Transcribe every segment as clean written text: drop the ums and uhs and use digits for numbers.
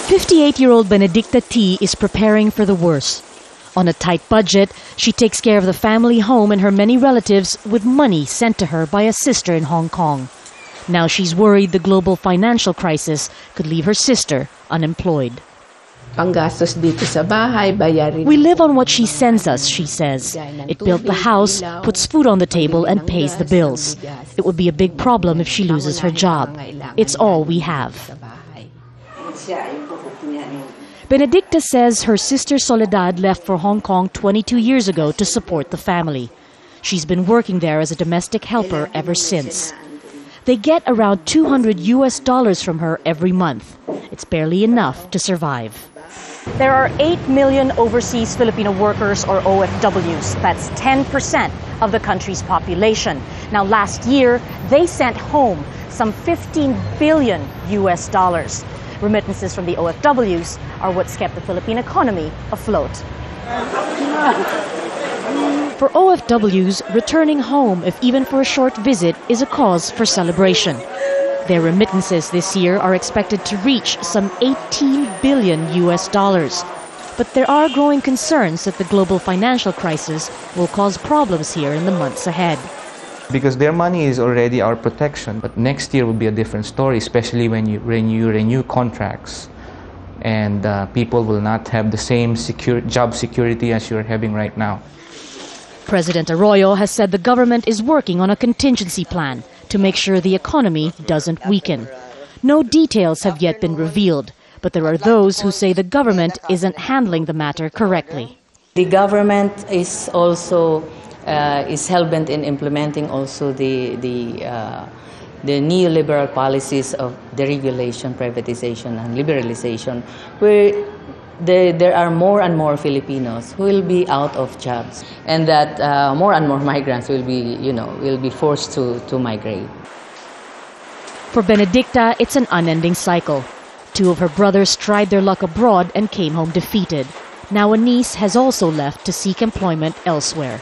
58-year-old Benedicta T. is preparing for the worst. On a tight budget, she takes care of the family home and her many relatives with money sent to her by a sister in Hong Kong. Now she's worried the global financial crisis could leave her sister unemployed. Panggastos dito sa bahay, bayarin. We live on what she sends us, she says. It built the house, puts food on the table, and pays the bills. It would be a big problem if she loses her job. It's all we have. Benedicta says her sister Soledad left for Hong Kong 22 years ago to support the family. She's been working there as a domestic helper ever since. They get around $200 from her every month. It's barely enough to survive. There are 8 million overseas Filipino workers, or OFWs. That's 10% of the country's population. Now, last year, they sent home some $15 billion. Remittances from the OFWs are what's kept the Philippine economy afloat. For OFWs, returning home, if even for a short visit, is a cause for celebration. Their remittances this year are expected to reach some $18 billion. But there are growing concerns that the global financial crisis will cause problems here in the months ahead. Because their money is already our protection. But next year will be a different story, especially when you renew contracts. And people will not have the same job security as you're having right now. President Arroyo has said the government is working on a contingency plan to make sure the economy doesn't weaken. No details have yet been revealed, but there are those who say the government isn't handling the matter correctly. The government is also is hell-bent in implementing also the neoliberal policies of deregulation, privatization, and liberalization, where there are more and more Filipinos who will be out of jobs, and that more and more migrants will be forced to migrate. For Benedicta, it's an unending cycle. 2 of her brothers tried their luck abroad and came home defeated. Now a niece has also left to seek employment elsewhere.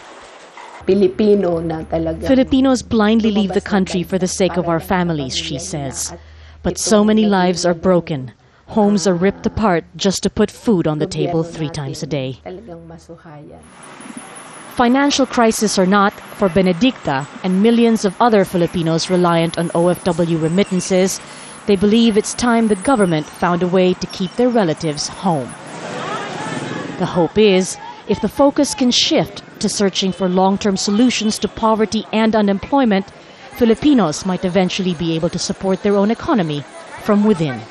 Filipinos blindly leave the country for the sake of our families, she says. But so many lives are broken. Homes are ripped apart just to put food on the table 3 times a day. Financial crisis or not, for Benedicta and millions of other Filipinos reliant on OFW remittances, they believe it's time the government found a way to keep their relatives home. The hope is, if the focus can shift to searching for long-term solutions to poverty and unemployment, Filipinos might eventually be able to support their own economy from within.